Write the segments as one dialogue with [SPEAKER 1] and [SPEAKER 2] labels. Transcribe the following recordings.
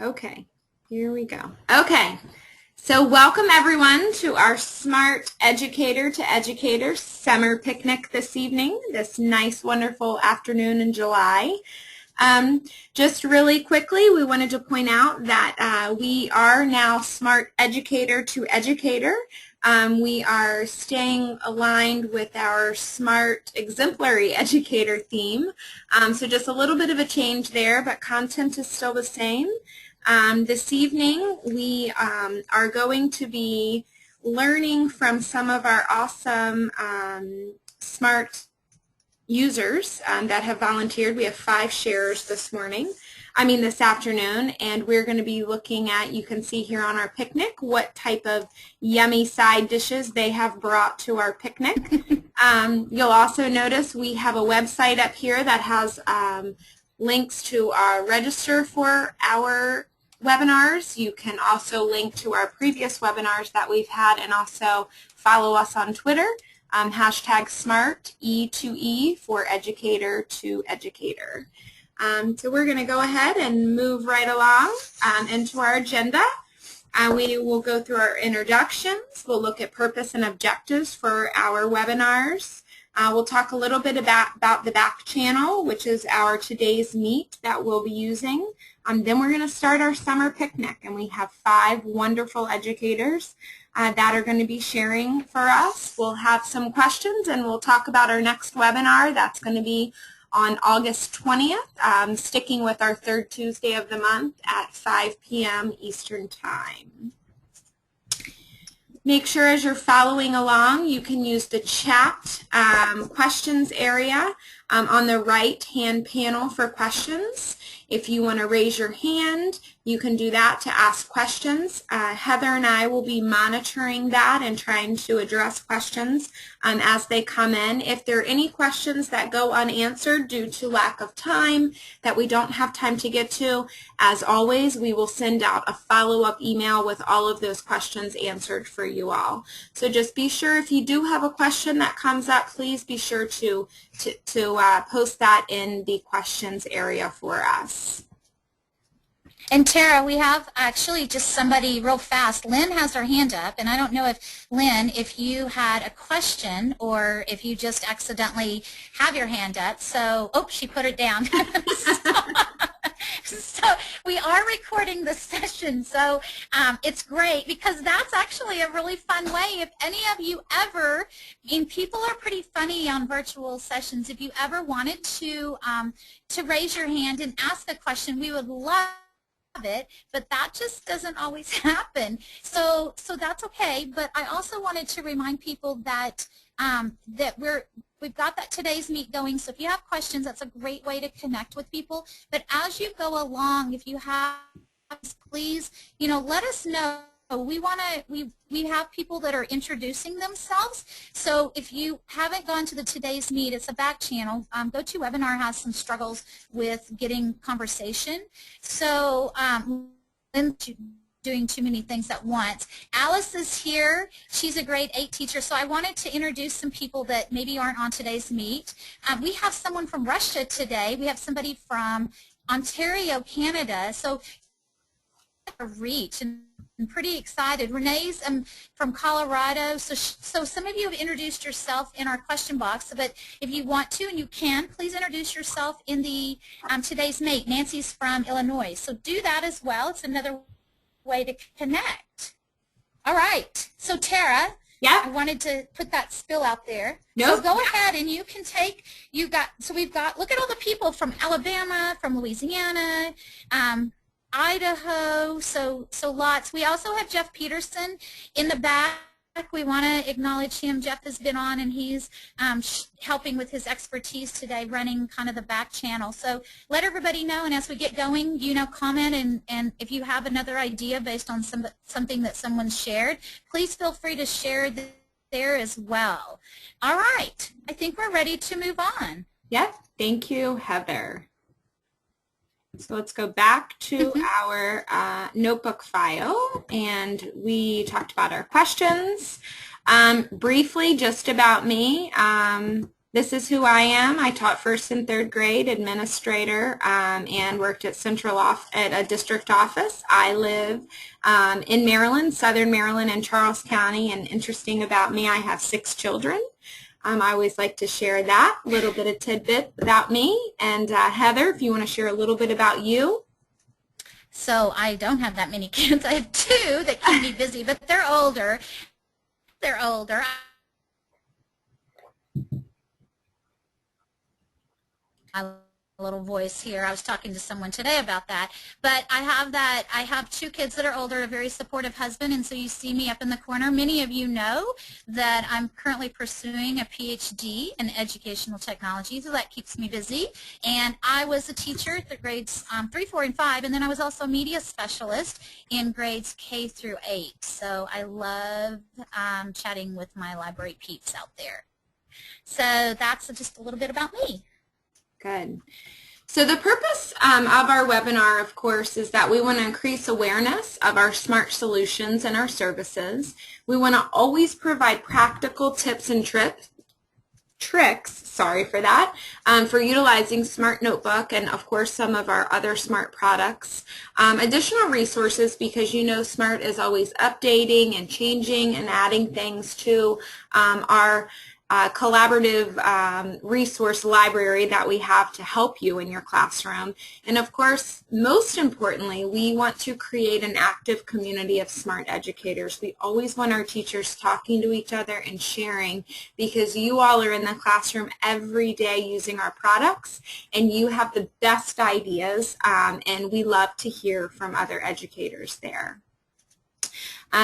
[SPEAKER 1] Okay, here we go. Okay, so welcome everyone to our Smart Educator to Educator summer picnic this evening, this nice, wonderful afternoon in July. Just really quickly, we wanted to point out that we are now Smart Educator to Educator. We are staying aligned with our Smart Exemplary Educator theme. So just a little bit of a change there, but content is still the same. This evening we are going to be learning from some of our awesome smart users that have volunteered. We have 5 sharers this afternoon, and we're going to be looking at, you can see here on our picnic, what type of yummy side dishes they have brought to our picnic. You'll also notice we have a website up here that has links to our register for our webinars. You can also link to our previous webinars that we've had, and also follow us on Twitter. Hashtag smart E2E for Educator to Educator. So we're going to go ahead and move right along into our agenda. We will go through our introductions. We'll look at purpose and objectives for our webinars. We'll talk a little bit about the back channel, which is our today's meet that we'll be using. Then we're going to start our summer picnic, and we have 5 wonderful educators that are going to be sharing for us. We'll have some questions, and we'll talk about our next webinar. That's going to be on August 20th, sticking with our 3rd Tuesday of the month at 5 p.m. Eastern Time. Make sure as you're following along, you can use the chat questions area on the right-hand panel for questions. If you want to raise your hand, you can do that to ask questions. Heather and I will be monitoring that and trying to address questions as they come in. If there are any questions that go unanswered due to lack of time that we don't have time to get to, as always, we will send out a follow-up email with all of those questions answered for you all. So just be sure, if you do have a question that comes up, please be sure to post that in the questions area for us.
[SPEAKER 2] And Tara, we have actually just somebody real fast. Lynn has her hand up, and I don't know if, Lynn, if you had a question or if you just accidentally have your hand up. So, oh, she put it down. So we are recording the session, so it's great because that's actually a really fun way. If any of you ever, people are pretty funny on virtual sessions. If you ever wanted to raise your hand and ask a question, we would love it, but that just doesn't always happen. So that's okay. But I also wanted to remind people that we've got that today's meet going. So if you have questions, that's a great way to connect with people. But as you go along, if you have, please, let us know. We have people that are introducing themselves. So if you haven't gone to the today's meet, it's a back channel. GoToWebinar has some struggles with getting conversation. So doing too many things at once. Alice is here. She's a grade 8 teacher. So I wanted to introduce some people that maybe aren't on today's meet. We have someone from Russia today. We have somebody from Ontario, Canada. So reach, and I'm pretty excited. Renee's from Colorado, so some of you have introduced yourself in our question box, but if you want to, and you can, please introduce yourself in the today's mate. Nancy's from Illinois, so do that as well. It's another way to connect. All right, so Tara,
[SPEAKER 1] yeah,
[SPEAKER 2] I wanted to put that spill out there.
[SPEAKER 1] Nope.
[SPEAKER 2] So go ahead and you can take, we've got, look at all the people from Alabama, from Louisiana, Idaho, so lots. We also have Jeff Peterson in the back. We want to acknowledge him. Jeff has been on, and he's helping with his expertise today, running kind of the back channel. So let everybody know, and as we get going, comment, and if you have another idea based on something that someone shared, please feel free to share there as well. All right, I think we're ready to move on.
[SPEAKER 1] Yep, thank you, Heather. So let's go back to our notebook file, and we talked about our questions. Briefly, just about me, This is who I am. I taught first and third grade, administrator, and worked at at a district office. I live in Maryland, Southern Maryland, and Charles County. And interesting about me, I have 6 children. I always like to share that little bit of tidbit about me. And Heather, if you want to share a little bit about you.
[SPEAKER 2] So I don't have that many kids. I have 2 that keep me busy, but they're older. They're older. My little voice here. I was talking to someone today about that. But I have 2 kids that are older, a very supportive husband, and so you see me up in the corner. Many of you know that I'm currently pursuing a PhD in educational technology, so that keeps me busy. And I was a teacher at the grades 3, 4, and 5, and then I was also a media specialist in grades K through 8. So I love chatting with my library peeps out there. So that's just a little bit about me.
[SPEAKER 1] Good. So the purpose of our webinar, of course, is that we want to increase awareness of our smart solutions and our services. We want to always provide practical tips and tricks, sorry for that, for utilizing Smart Notebook and, of course, some of our other smart products. Additional resources, because you know Smart is always updating and changing and adding things to our collaborative resource library that we have to help you in your classroom. And of course, most importantly, we want to create an active community of smart educators. We always want our teachers talking to each other and sharing, because you all are in the classroom every day using our products, and you have the best ideas, and we love to hear from other educators there.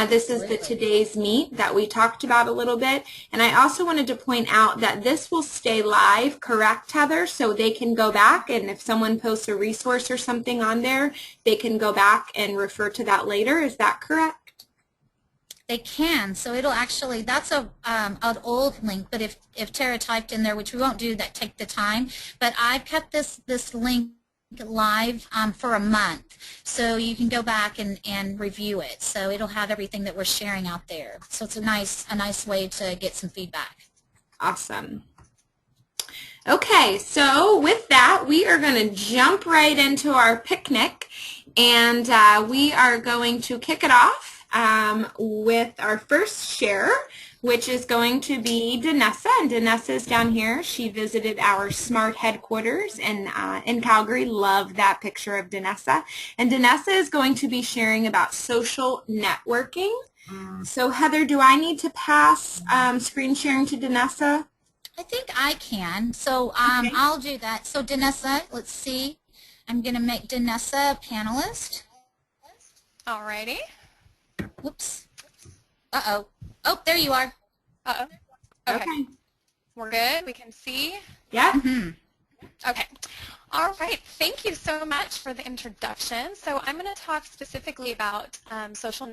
[SPEAKER 1] This is the today's meet that we talked about a little bit, and I also wanted to point out that this will stay live, correct, Heather? So they can go back, and if someone posts a resource or something on there, they can go back and refer to that later. Is that correct?
[SPEAKER 2] They can. So it'll actually, that's an old link, but if Tara typed in there, which we won't do that, take the time, but I've kept this link live for a month, so you can go back and review it. So it'll have everything that we're sharing out there. So it's a nice way to get some feedback.
[SPEAKER 1] Awesome. Okay, so with that, we are going to jump right into our picnic, and we are going to kick it off with our first share, which is going to be Danesa, and Danesa is down here. She visited our SMART headquarters in Calgary. Love that picture of Danesa. And Danesa is going to be sharing about social networking. So Heather, do I need to pass screen sharing to Danesa?
[SPEAKER 2] I think I can. So
[SPEAKER 1] Okay.
[SPEAKER 2] I'll do that. So Danesa, let's see. I'm going to make Danesa a panelist.
[SPEAKER 3] Alrighty.
[SPEAKER 2] Whoops. Uh-oh. Oh, there you are.
[SPEAKER 3] Uh-oh. Okay. We're good. We can see.
[SPEAKER 1] Yeah.
[SPEAKER 2] Mm-hmm.
[SPEAKER 3] Okay. All right. Thank you so much for the introduction. So I'm going to talk specifically about social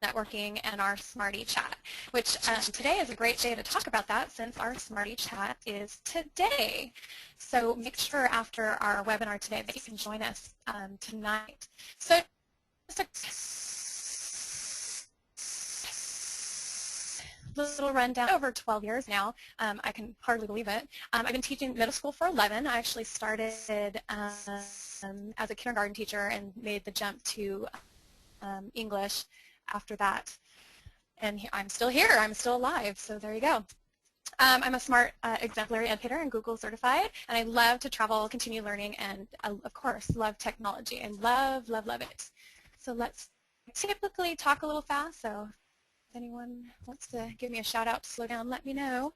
[SPEAKER 3] networking and our Smarty Chat, which today is a great day to talk about that since our Smarty Chat is today. So make sure after our webinar today that you can join us tonight. So just a little rundown. Over 12 years now. I can hardly believe it. I've been teaching middle school for 11. I actually started as a kindergarten teacher and made the jump to English after that. And I'm still here. I'm still alive. So there you go. I'm a smart exemplary educator and Google certified, and I love to travel, continue learning, and of course love technology. I love, love, love it. So let's typically talk a little fast. So if anyone wants to give me a shout out to slow down, let me know.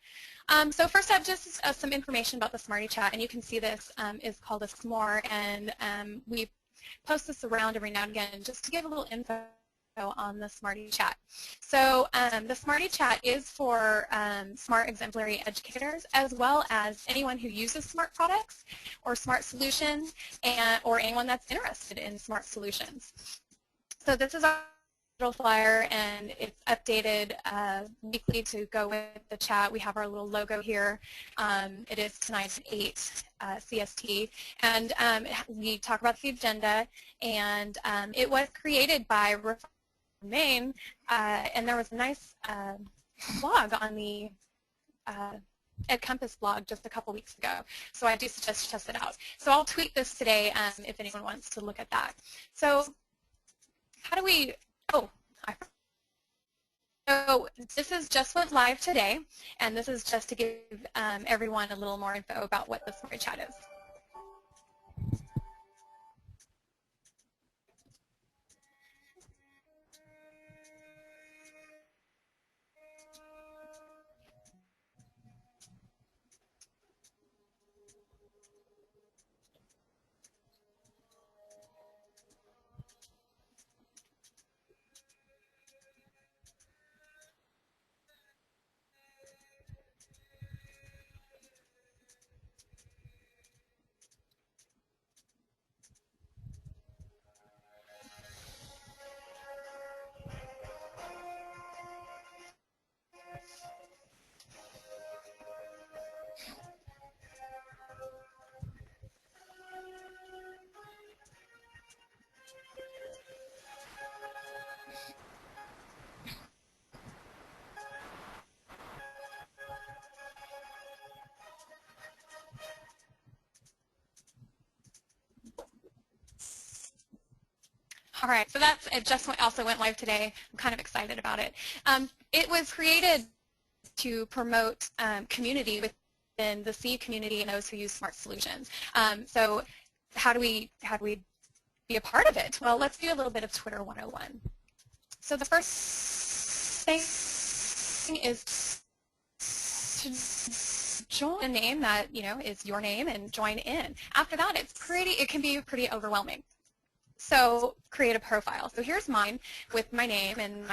[SPEAKER 3] So first up, just some information about the Smarty Chat, and you can see this is called a S'more, and we post this around every now and again just to give a little info on the Smarty Chat. So the Smarty Chat is for smart exemplary educators, as well as anyone who uses smart products or smart solutions, or anyone that's interested in smart solutions. So this is our little flyer, and it's updated weekly to go with the chat. We have our little logo here. It is tonight at 8 CST, and we talk about the agenda, and it was created by Maine, and there was a nice blog on the Ed Compass blog just a couple weeks ago. So I do suggest you test it out. So I'll tweet this today if anyone wants to look at that. So how do we, so this is just went live today, and this is just to give everyone a little more info about what the Smarty Chat is. All right, so it just also went live today. I'm kind of excited about it. It was created to promote community within the C community and those who use smart solutions. So how do we be a part of it? Well, let's do a little bit of Twitter 101. So the first thing is to join a name that is your name and join in. After that, it can be pretty overwhelming. So create a profile. So here's mine with my name and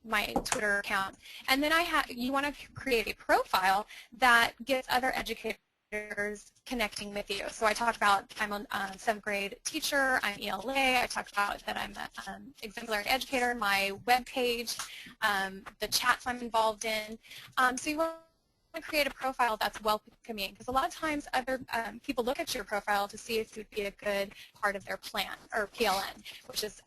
[SPEAKER 3] my Twitter account. And then you want to create a profile that gets other educators connecting with you. So I talked about I'm a 7th grade teacher, I'm ELA, I talked about that I'm an exemplary educator, my web page, the chats I'm involved in. So you want to create a profile that's welcoming, because a lot of times other people look at your profile to see if you'd be a good part of their plan, or PLN, which is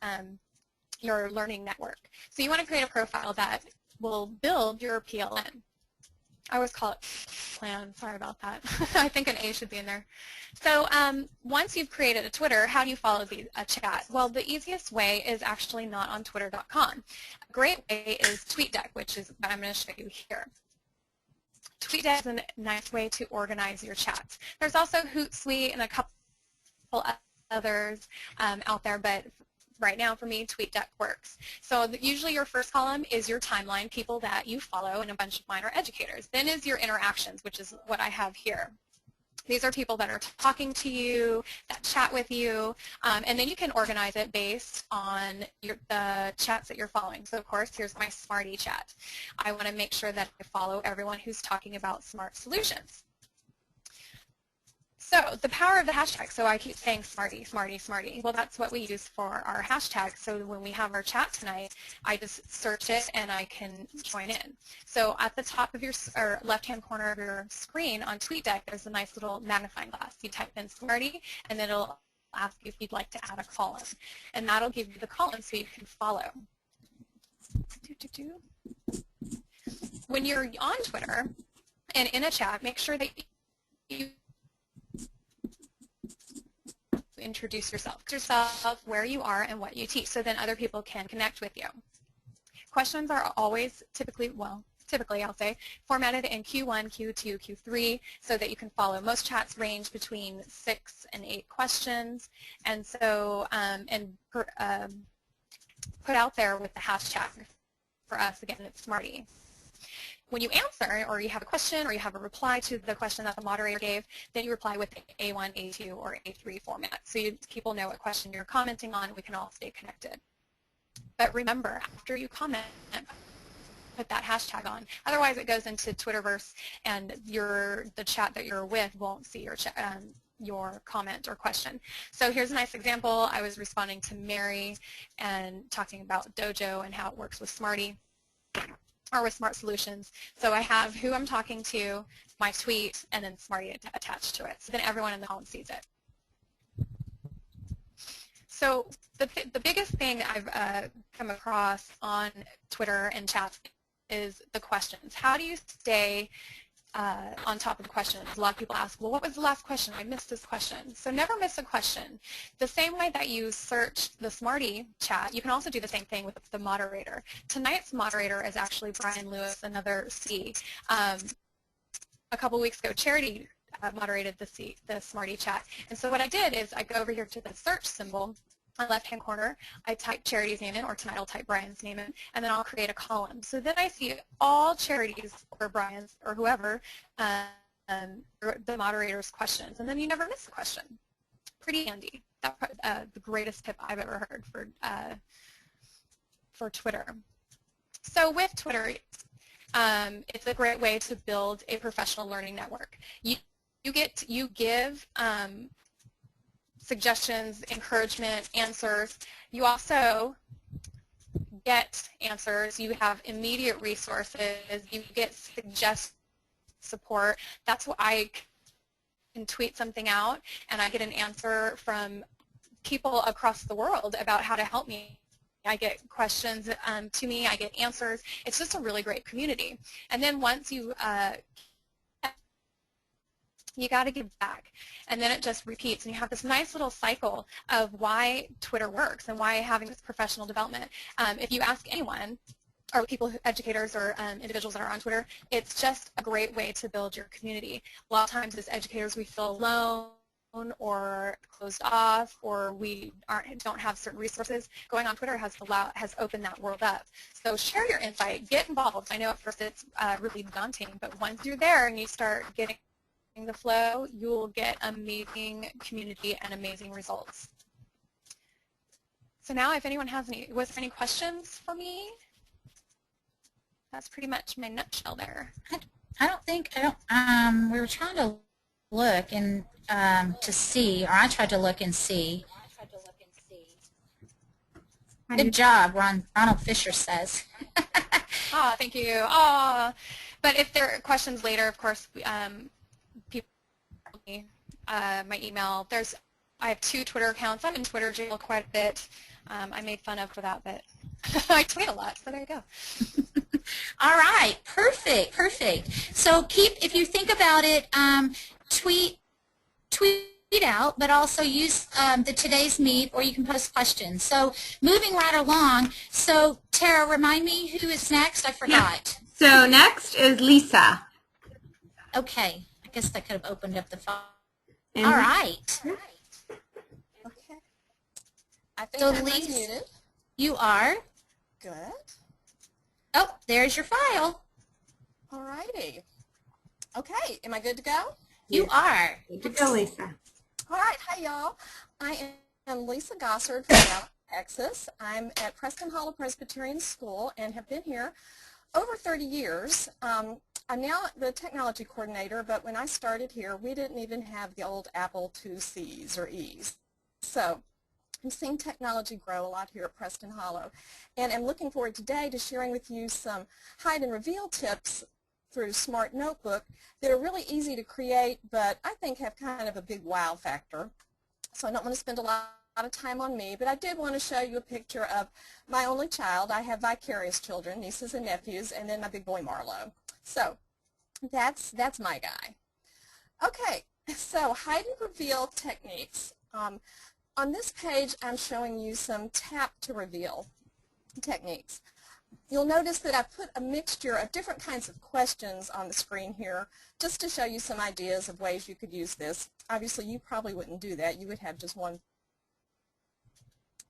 [SPEAKER 3] your learning network. So you want to create a profile that will build your PLN. I always call it plan, sorry about that. I think an A should be in there. So once you've created a Twitter, how do you follow a chat? Well, the easiest way is actually not on twitter.com. A great way is TweetDeck, which is what I'm going to show you here. TweetDeck is a nice way to organize your chats. There's also Hootsuite and a couple others out there, but right now for me, TweetDeck works. So usually your first column is your timeline, people that you follow, and a bunch of mine are educators. Then is your interactions, which is what I have here. These are people that are talking to you, that chat with you, and then you can organize it based on the chats that you're following. So of course, here's my Smarty chat. I want to make sure that I follow everyone who's talking about smart solutions. So the power of the hashtag. So I keep saying Smarty, Smarty, Smarty. Well, that's what we use for our hashtag. So when we have our chat tonight, I just search it and I can join in. So at the top of your left-hand corner of your screen on TweetDeck, there's a nice little magnifying glass. You type in Smarty, and then it'll ask you if you'd like to add a column. And that'll give you the column so you can follow. When you're on Twitter and in a chat, make sure that you introduce yourself, where you are, and what you teach, so then other people can connect with you. Questions are always typically I'll say, formatted in Q1, Q2, Q3, so that you can follow. Most chats range between 6 and 8 questions, and so put out there with the hashtag. For us, again, it's Smarty. When you answer, or you have a question, or you have a reply to the question that the moderator gave, then you reply with the A1, A2, or A3 format. So people know what question you're commenting on, and we can all stay connected. But remember, after you comment, put that hashtag on. Otherwise, it goes into Twitterverse, and the chat that you're with won't see your comment or question. So here's a nice example. I was responding to Mary and talking about Dojo and how it works with Smarty, or with Smart Solutions. So I have who I'm talking to, my tweet, and then Smarty attached to it. So then everyone in the column sees it. So the biggest thing I've come across on Twitter and chats is the questions. How do you stay on top of the questions. A lot of people ask, well, what was the last question? I missed this question. So never miss a question. The same way that you searched the Smarty chat, you can also do the same thing with the moderator. Tonight's moderator is actually Brian Lewis, another C. A couple weeks ago, Charity moderated the Smarty chat. And so what I did is I go over here to the search symbol on the left-hand corner, I type Charity's name in, or tonight I'll type Brian's name in, and then I'll create a column. So then I see all Charity's or Brian's or whoever, the moderator's questions, and then you never miss a question. Pretty handy. That's the greatest tip I've ever heard for Twitter. So with Twitter, it's a great way to build a professional learning network. You give suggestions, encouragement, answers. You also get answers. You have immediate resources. You get support. That's why I can tweet something out and I get an answer from people across the world about how to help me. I get questions to me. I get answers. It's just a really great community. And then once you got to give back, and then it just repeats, and you have this nice little cycle of why Twitter works and why having this professional development. If you ask anyone, or people, educators or individuals that are on Twitter, it's just a great way to build your community. A lot of times as educators we feel alone or closed off, or we don't have certain resources. Going on Twitter has opened that world up. So share your insight, get involved. I know at first it's really daunting, but once you're there and you start getting the flow, you will get amazing community and amazing results. So now if anyone has was there any questions for me? That's pretty much my nutshell there.
[SPEAKER 4] We were trying to look and to see, or I tried to look and see. Good job, Ronald Fisher says.
[SPEAKER 3] Ah, thank you. Ah, but if there are questions later, of course, people, my email. I have 2 Twitter accounts. I'm in Twitter jail quite a bit. I'm made fun of for that, but I tweet a lot, so there you go.
[SPEAKER 4] All right, perfect. So if you think about it, tweet out, but also use the Today's Meet, or you can post questions. So moving right along, so Tara, remind me who is next? I forgot.
[SPEAKER 1] Yeah. So next is Lisa.
[SPEAKER 4] Okay, I guess that could have opened up the phone.
[SPEAKER 1] And
[SPEAKER 4] all right.
[SPEAKER 5] Okay. I think
[SPEAKER 4] So
[SPEAKER 5] I'm
[SPEAKER 4] Lisa,
[SPEAKER 5] unmuted.
[SPEAKER 4] you are?
[SPEAKER 5] Good.
[SPEAKER 4] Oh, there's your file.
[SPEAKER 5] All righty. Okay, am I good to go?
[SPEAKER 4] You are.
[SPEAKER 1] good to go, Lisa.
[SPEAKER 5] All right, hi y'all. I am Lisa Gossard from Dallas, Texas. I'm at Preston Hollow Presbyterian School and have been here over 30 years. I'm now the technology coordinator, but when I started here, we didn't even have the old Apple IICs or E's. So I'm seeing technology grow a lot here at Preston Hollow, and I'm looking forward today to sharing with you some hide and reveal tips through Smart Notebook that are really easy to create, but I think have kind of a big wow factor. So I don't want to spend a lot of time on me, but I did want to show you a picture of my only child. I have vicarious children, nieces and nephews, and then my big boy Marlo. So that's my guy. Okay, so hide and reveal techniques. On this page, I'm showing you some tap to reveal techniques. You'll notice that I've put a mixture of different kinds of questions on the screen here just to show you some ideas of ways you could use this. Obviously, you probably wouldn't do that. You would have just one.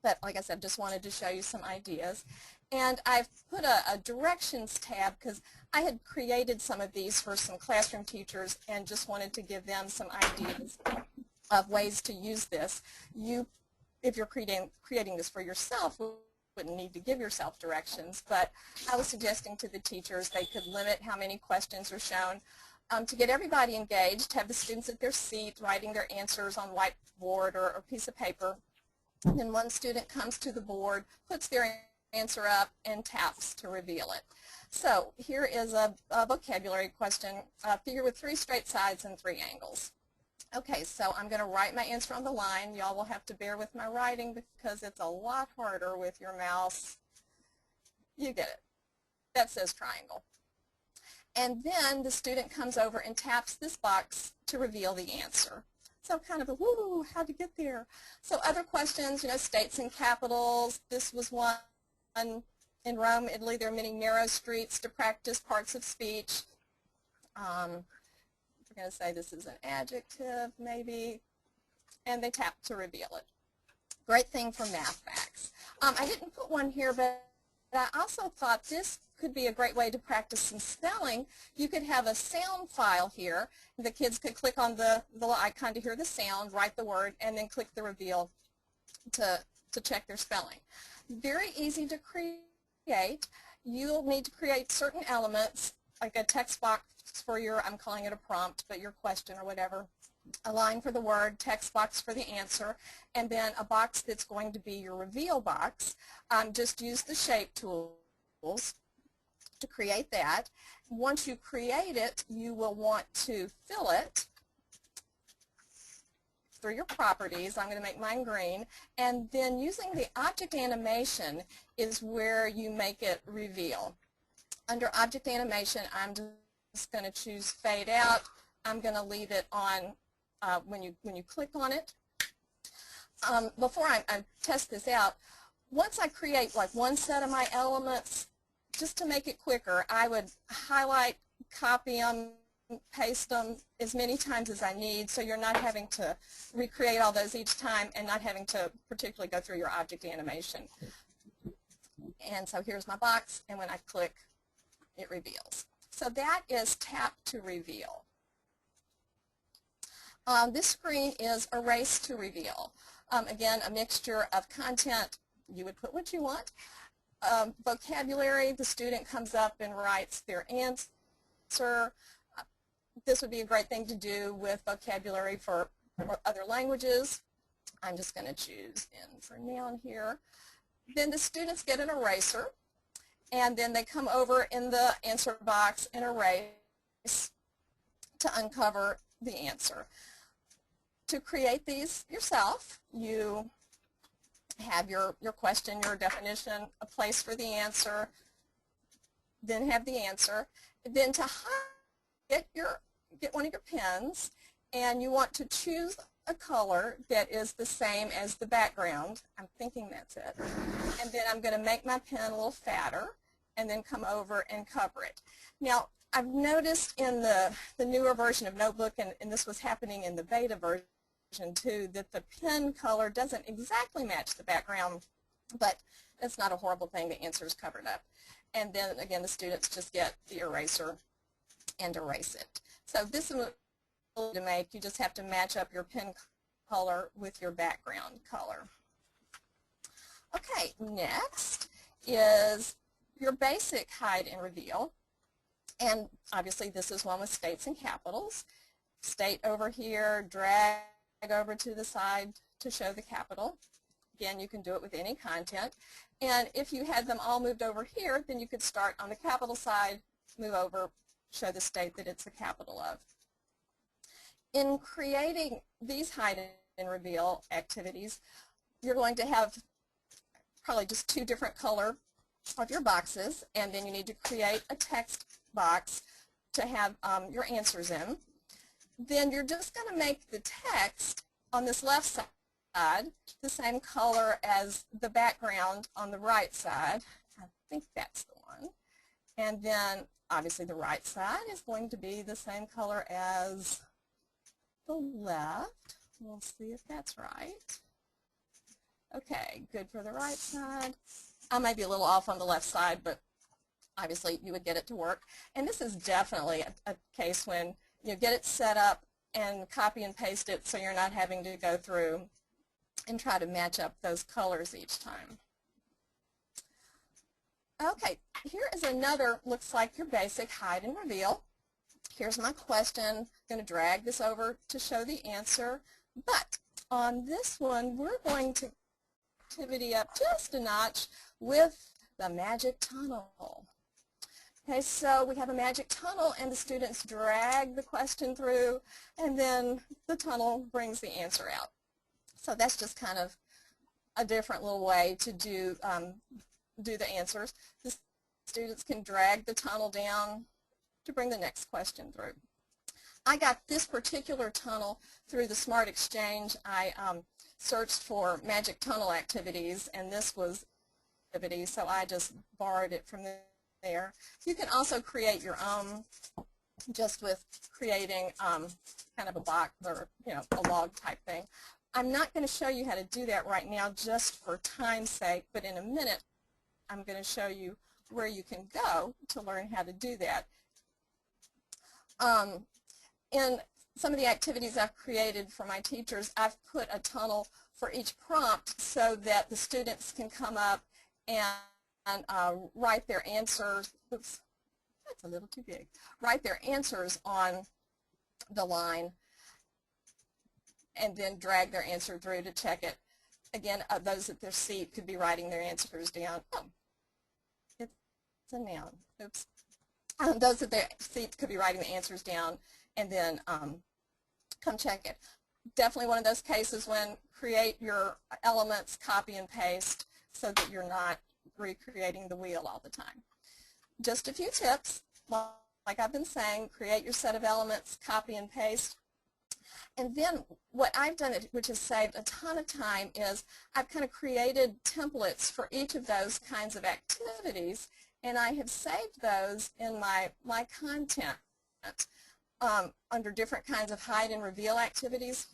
[SPEAKER 5] But like I said, just wanted to show you some ideas. And I've put a directions tab because I had created some of these for some classroom teachers and just wanted to give them some ideas of ways to use this. If you're creating this for yourself, wouldn't need to give yourself directions, but I was suggesting to the teachers they could limit how many questions are shown to get everybody engaged, have the students at their seat writing their answers on whiteboard or a piece of paper. And then one student comes to the board, puts their answer up, and taps to reveal it. So here is a vocabulary question, a figure with 3 straight sides and 3 angles. Okay, so I'm going to write my answer on the line. Y'all will have to bear with my writing because it's a lot harder with your mouse. You get it. That says triangle. And then the student comes over and taps this box to reveal the answer. So kind of a, woo, how'd you get there? So other questions, states and capitals. This was one in Rome, Italy. There are many narrow streets to practice parts of speech. We're going to say this is an adjective, maybe. And they tap to reveal it. Great thing for math facts. I didn't put one here, but I also thought this could be a great way to practice some spelling. You could have a sound file here. The kids could click on the little icon to hear the sound, write the word, and then click the reveal to check their spelling. Very easy to create. You'll need to create certain elements, like a text box for your, I'm calling it a prompt, but your question or whatever. A line for the word, text box for the answer, and then a box that's going to be your reveal box. Just use the shape tools to create that. Once you create it, you will want to fill it through your properties. I'm going to make mine green. And then using the object animation is where you make it reveal. Under object animation, I'm just going to choose fade out. I'm going to leave it on when you click on it. Before I test this out, once I create like one set of my elements, just to make it quicker, I would highlight, copy them, paste them as many times as I need, so you're not having to recreate all those each time and not having to particularly go through your object animation. And so here's my box, and when I click, it reveals. So that is tap to reveal. This screen is erase to reveal. Again, a mixture of content. You would put what you want. Vocabulary, the student comes up and writes their answer. This would be a great thing to do with vocabulary for other languages. I'm just going to choose N for noun here. Then the students get an eraser, and then they come over in the answer box and erase to uncover the answer. To create these yourself, you have your question, your definition, a place for the answer, then have the answer. Then to get one of your pens, and you want to choose a color that is the same as the background. I'm thinking that's it. And then I'm going to make my pen a little fatter and then come over and cover it. Now, I've noticed in the newer version of Notebook, and this was happening in the beta version too, that the pen color doesn't exactly match the background, but it's not a horrible thing. The answer is covered up. And then again, the students just get the eraser and erase it. So this is to make, you just have to match up your pen color with your background color. Okay, next is your basic hide and reveal. And obviously this is one with states and capitals. State over here, drag over to the side to show the capital. Again, you can do it with any content. And if you had them all moved over here, then you could start on the capital side, move over, show the state that it's the capital of. In creating these hide and reveal activities, you're going to have probably just two different color of your boxes, and then you need to create a text box to have your answers in. Then you're just going to make the text on this left side the same color as the background on the right side. I think that's the one. And then obviously the right side is going to be the same color as the left. We'll see if that's right. Okay, good for the right side. I might be a little off on the left side, but obviously you would get it to work. And this is definitely a case when you get it set up and copy and paste it so you're not having to go through and try to match up those colors each time. Okay, here is another, looks like your basic hide and reveal. Here's my question. I'm going to drag this over to show the answer. But on this one, we're going to activity up just a notch with the magic tunnel. Okay, so we have a magic tunnel, and the students drag the question through, and then the tunnel brings the answer out. So that's just kind of a different little way to do the answers. The students can drag the tunnel down to bring the next question through. I got this particular tunnel through the Smart Exchange. I searched for magic tunnel activities, and this was activity, so I just borrowed it from there. You can also create your own just with creating kind of a box or a log type thing. I'm not going to show you how to do that right now just for time's sake, but in a minute I'm going to show you where you can go to learn how to do that. In some of the activities I've created for my teachers, I've put a tunnel for each prompt so that the students can come up and write their answers. Oops, that's a little too big. Write their answers on the line and then drag their answer through to check it. Again, those at their seat could be writing their answers down. Oh, it's a noun. Oops. Those at their seats could be writing the answers down and then come check it. Definitely one of those cases when create your elements, copy and paste so that you're not recreating the wheel all the time. Just a few tips. Like I've been saying, create your set of elements, copy and paste. And then what I've done, which has saved a ton of time, is I've kind of created templates for each of those kinds of activities, and I have saved those in my content under different kinds of hide and reveal activities.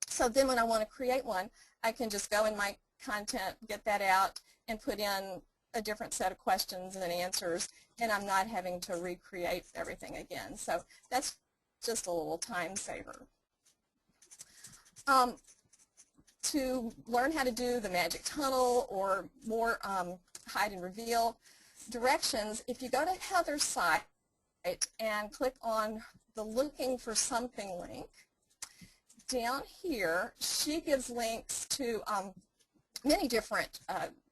[SPEAKER 5] So then when I want to create one, I can just go in my content, get that out, and put in a different set of questions and answers, and I'm not having to recreate everything again. So that's just a little time saver. To learn how to do the magic tunnel or more hide and reveal directions, if you go to Heather's site and click on the looking for something link, down here she gives links to many different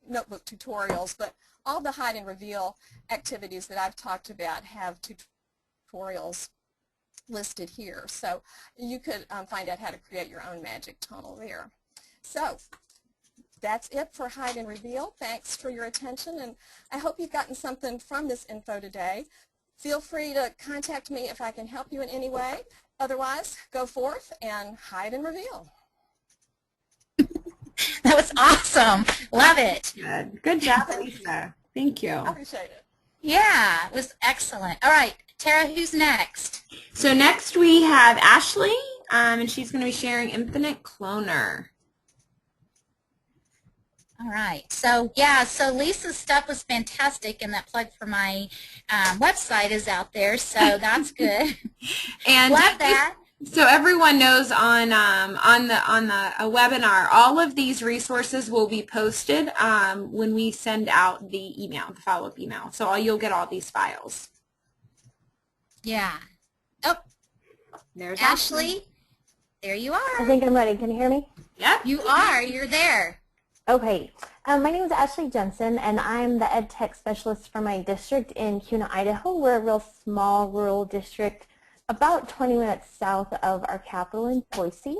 [SPEAKER 5] notebook tutorials, but all the hide and reveal activities that I've talked about have tutorials listed here. So you could find out how to create your own magic tunnel there. So that's it for hide and reveal. Thanks for your attention, and I hope you've gotten something from this info today. Feel free to contact me if I can help you in any way. Otherwise, go forth and hide and reveal.
[SPEAKER 4] That was awesome. Love it.
[SPEAKER 1] Good job, Lisa. Thank you.
[SPEAKER 5] I appreciate it.
[SPEAKER 4] Yeah, it was excellent. All right, Tara, who's next?
[SPEAKER 1] So next we have Ashleigh, and she's going to be sharing Infinite Cloner.
[SPEAKER 4] All right. So, yeah, so Lisa's stuff was fantastic, and that plug for my website is out there, so that's good.
[SPEAKER 1] And
[SPEAKER 4] love that.
[SPEAKER 1] So everyone knows on the webinar, all of these resources will be posted when we send out the email, the follow-up email. So you'll get all these files.
[SPEAKER 4] Yeah. Oh,
[SPEAKER 1] there's
[SPEAKER 4] Ashleigh. There you are.
[SPEAKER 6] I think I'm ready. Can you hear me?
[SPEAKER 1] Yep.
[SPEAKER 4] You are. You're there.
[SPEAKER 6] Okay. My name is Ashleigh Jensen, and I'm the Ed Tech Specialist for my district in Kuna, Idaho. We're a real small rural district about 20 minutes south of our capital in Boise.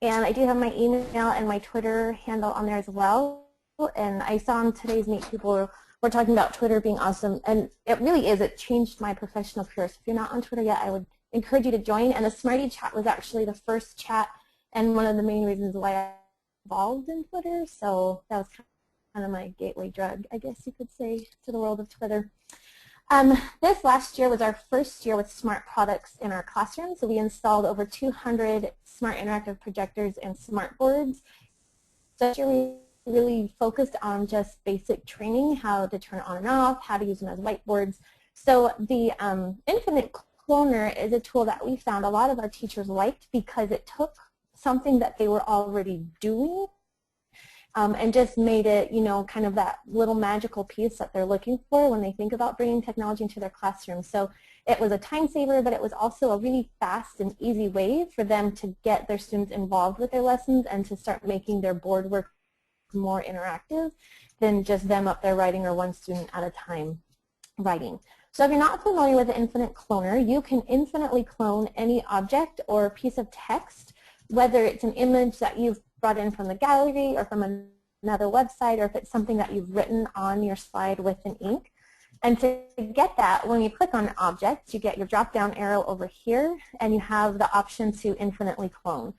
[SPEAKER 6] And I do have my email and my Twitter handle on there as well. And I saw in today's Meet people were talking about Twitter being awesome. And it really is. It changed my professional career. So if you're not on Twitter yet, I would encourage you to join. And the Smarty Chat was actually the first chat and one of the main reasons why I involved in Twitter. So that was kind of my gateway drug, I guess you could say, to the world of Twitter. This last year was our first year with smart products in our classroom. So we installed over 200 smart interactive projectors and smart boards. This year we really focused on just basic training, how to turn on and off, how to use them as whiteboards. So the Infinite Cloner is a tool that we found a lot of our teachers liked because it took something that they were already doing and just made it, kind of that little magical piece that they're looking for when they think about bringing technology into their classroom. So it was a time saver, but it was also a really fast and easy way for them to get their students involved with their lessons and to start making their board work more interactive than just them up there writing or one student at a time writing. So if you're not familiar with the Infinite Cloner, you can infinitely clone any object or piece of text, whether it's an image that you've brought in from the gallery or from another website, or if it's something that you've written on your slide with an ink. And to get that, when you click on an object, you get your drop-down arrow over here, and you have the option to infinitely clone.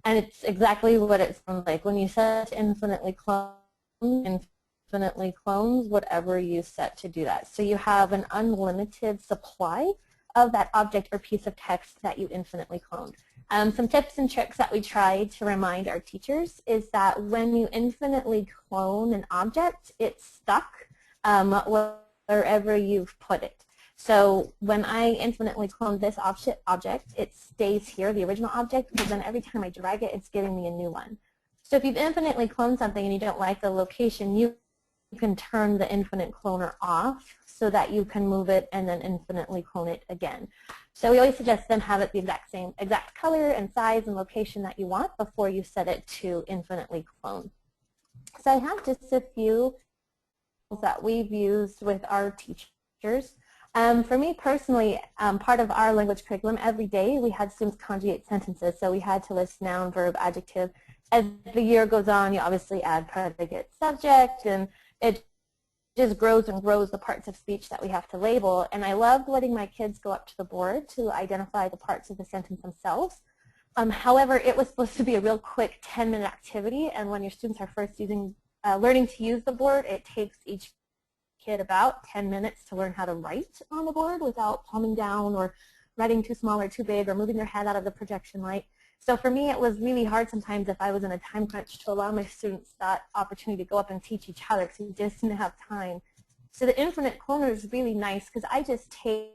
[SPEAKER 6] And it's exactly what it sounds like. When you set infinitely clone, infinitely clones whatever you set to do that. So you have an unlimited supply of that object or piece of text that you infinitely cloned. Some tips and tricks that we try to remind our teachers is that when you infinitely clone an object, it's stuck wherever you've put it. So when I infinitely clone this object, it stays here, the original object, but then every time I drag it, it's giving me a new one. So if you've infinitely cloned something and you don't like the location, you can turn the infinite cloner off so that you can move it and then infinitely clone it again. So we always suggest them have it the exact color and size and location that you want before you set it to infinitely clone. So I have just a few that we've used with our teachers. For me personally, part of our language curriculum, every day we had students conjugate sentences, so we had to list noun, verb, adjective. As the year goes on, you obviously add predicate, subject, and it just grows and grows the parts of speech that we have to label. And I loved letting my kids go up to the board to identify the parts of the sentence themselves. However, it was supposed to be a real quick 10-minute activity, and when your students are first learning to use the board, it takes each kid about 10 minutes to learn how to write on the board without palming down or writing too small or too big or moving their head out of the projection light. So for me, it was really hard sometimes if I was in a time crunch to allow my students that opportunity to go up and teach each other because we just didn't have time. So the infinite cloner is really nice because I just take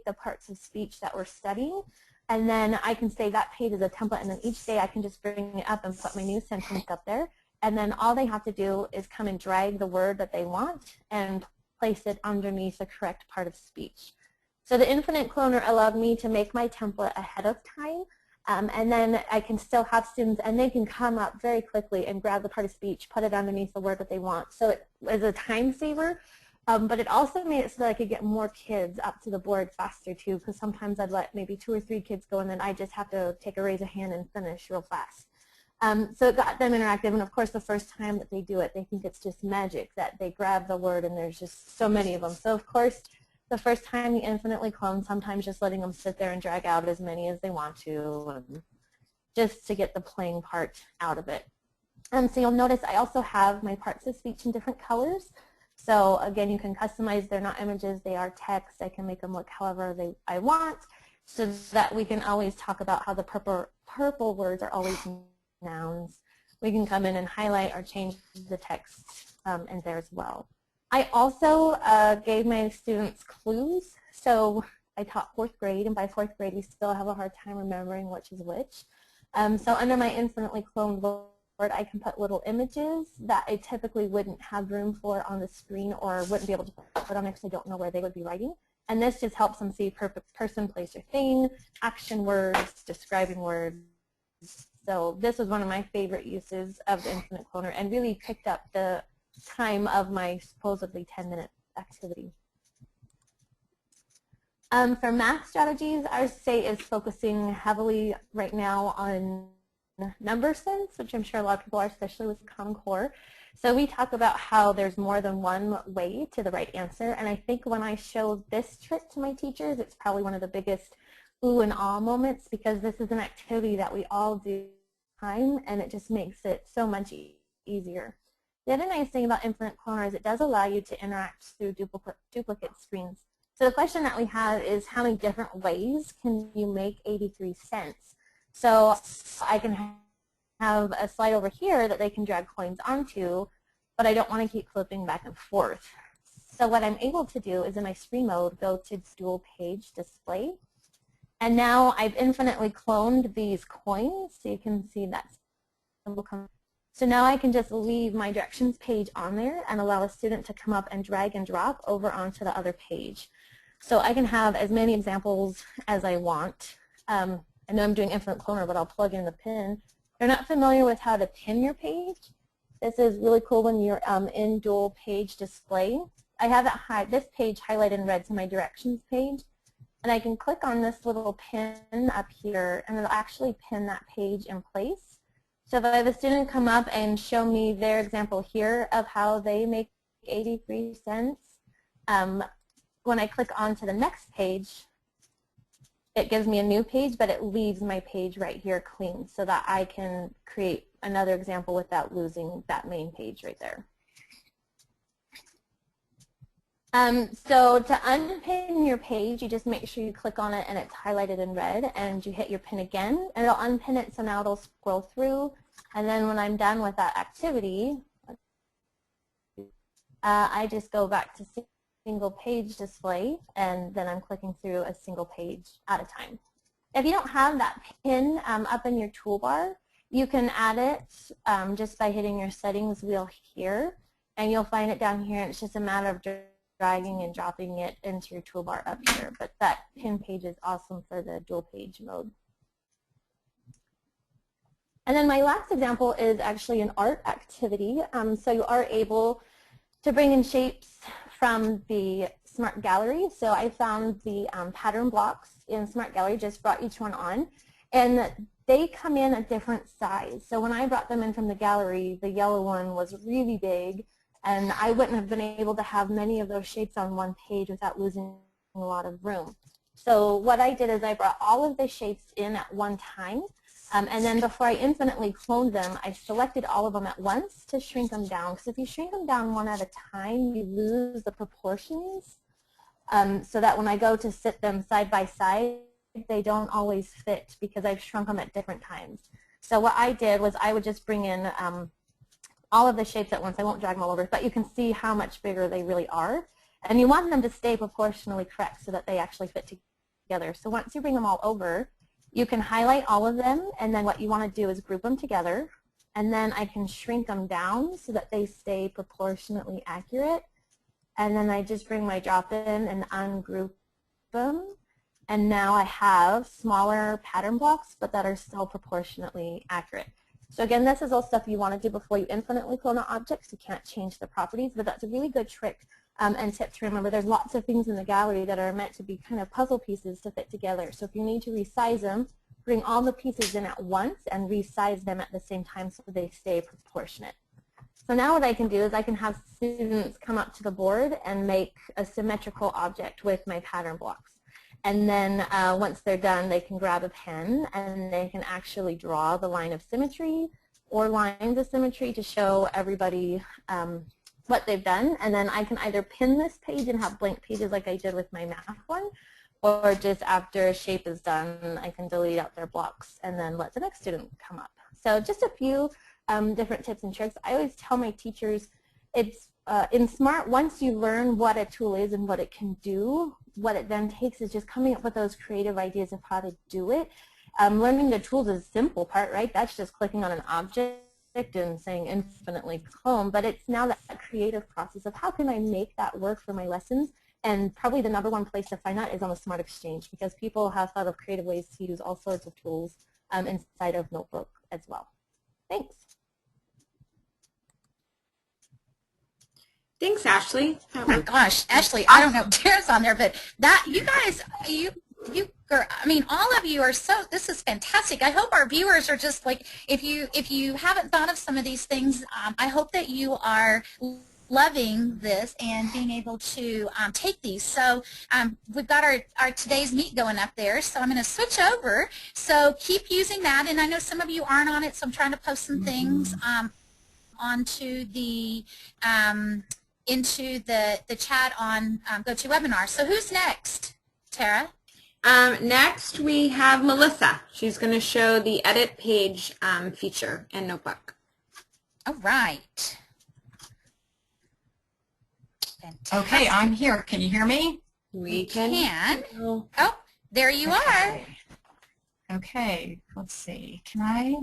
[SPEAKER 6] the parts of speech that we're studying, and then I can say that page is a template, and then each day I can just bring it up and put my new sentence up there. And then all they have to do is come and drag the word that they want and place it underneath the correct part of speech. So the infinite cloner allowed me to make my template ahead of time, and then I can still have students, and they can come up very quickly and grab the part of speech, put it underneath the word that they want. So it was a time saver, but it also made it so that I could get more kids up to the board faster too, because sometimes I'd let maybe 2 or 3 kids go, and then I just have to take a raise of hand and finish real fast. So it got them interactive, and of course the first time that they do it, they think it's just magic that they grab the word and there's just so many of them. So of course, the first time you infinitely clone, sometimes just letting them sit there and drag out as many as they want to, just to get the playing part out of it. So you'll notice I also have my parts of speech in different colors. So again, you can customize, they're not images, they are text. I can make them look however I want, so that we can always talk about how the purple words are always nouns. We can come in and highlight or change the text in there as well. I also gave my students clues. So I taught 4th grade, and by 4th grade we still have a hard time remembering which is which. So under my infinitely cloned word, I can put little images that I typically wouldn't have room for on the screen or wouldn't be able to put on there because I don't know where they would be writing. And this just helps them see person, place, or thing, action words, describing words. So this was one of my favorite uses of the infinite cloner and really picked up the time of my supposedly 10-minute activity. For math strategies, I would say is focusing heavily right now on number sense, which I'm sure a lot of people are, especially with Common Core. So we talk about how there's more than one way to the right answer, and I think when I show this trick to my teachers, it's probably one of the biggest ooh and ah moments, because this is an activity that we all do time, and it just makes it so much easier. The other nice thing about infinite cloner is it does allow you to interact through duplicate screens. So the question that we have is, how many different ways can you make 83 cents? So I can have a slide over here that they can drag coins onto, but I don't want to keep flipping back and forth. So what I'm able to do is in my screen mode, go to dual page display. And now I've infinitely cloned these coins, so you can see that symbol come. So now I can just leave my directions page on there and allow a student to come up and drag and drop over onto the other page. So I can have as many examples as I want. I know I'm doing infinite cloner, but I'll plug in the pin. If you're not familiar with how to pin your page, this is really cool when you're in dual page display. I have it this page highlighted in red to my directions page. And I can click on this little pin up here, and it'll actually pin that page in place. So if I have a student come up and show me their example here of how they make 83 cents, when I click on to the next page, it gives me a new page, but it leaves my page right here clean so that I can create another example without losing that main page right there. So to unpin your page, you just make sure you click on it and it's highlighted in red, and you hit your pin again, and it'll unpin it, so now it'll scroll through, and then when I'm done with that activity, I just go back to single page display, and then I'm clicking through a single page at a time. If you don't have that pin up in your toolbar, you can add it just by hitting your settings wheel here, and you'll find it down here, and it's just a matter of dragging and dropping it into your toolbar up here. But that pin page is awesome for the dual page mode. And then my last example is actually an art activity. So you are able to bring in shapes from the Smart Gallery. So I found the pattern blocks in Smart Gallery, just brought each one on, and they come in a different size. So when I brought them in from the gallery, the yellow one was really big, and I wouldn't have been able to have many of those shapes on one page without losing a lot of room. So what I did is I brought all of the shapes in at one time, and then before I infinitely cloned them, I selected all of them at once to shrink them down. Because if you shrink them down one at a time, you lose the proportions, so that when I go to sit them side by side, they don't always fit because I've shrunk them at different times. So what I did was I would just bring in all of the shapes at once. I won't drag them all over, but you can see how much bigger they really are. And you want them to stay proportionally correct so that they actually fit together. So once you bring them all over, you can highlight all of them, and then what you want to do is group them together, and then I can shrink them down so that they stay proportionately accurate. And then I just bring my drop in and ungroup them, and now I have smaller pattern blocks, but that are still proportionately accurate. So again, this is all stuff you want to do before you infinitely clone an object. You can't change the properties, but that's a really good trick and tip to remember. There's lots of things in the gallery that are meant to be kind of puzzle pieces to fit together. So if you need to resize them, bring all the pieces in at once and resize them at the same time so they stay proportionate. So now what I can do is I can have students come up to the board and make a symmetrical object with my pattern blocks. And then once they're done, they can grab a pen and they can actually draw the line of symmetry or lines of symmetry to show everybody what they've done. And then I can either pin this page and have blank pages like I did with my math one, or just after a shape is done, I can delete out their blocks and then let the next student come up. So just a few different tips and tricks. I always tell my teachers, it's in SMART, once you learn what a tool is and what it can do, what it then takes is just coming up with those creative ideas of how to do it. Learning the tools is the simple part, right? That's just clicking on an object and saying infinitely clone, but it's now that creative process of how can I make that work for my lessons. And probably the #1 place to find that is on the Smart Exchange, because people have thought of creative ways to use all sorts of tools inside of Notebook as well. Thanks.
[SPEAKER 1] Thanks, Ashleigh.
[SPEAKER 4] Oh my gosh, Ashleigh, I don't know if Tara's on there, but that, you guys, I mean, all of you are so, this is fantastic. I hope our viewers are just like, if you haven't thought of some of these things, I hope that you are loving this and being able to take these. So we've got our today's meet going up there, so I'm going to switch over. So keep using that, and I know some of you aren't on it, so I'm trying to post some things onto the into the chat on GoToWebinar. So who's next, Tara?
[SPEAKER 1] Next we have Melissa. She's going to show the edit page feature in Notebook.
[SPEAKER 4] All right. Fantastic.
[SPEAKER 7] Okay, I'm here. Can you hear me?
[SPEAKER 1] We can.
[SPEAKER 4] Oh, there you are.
[SPEAKER 7] Okay, let's see. Can I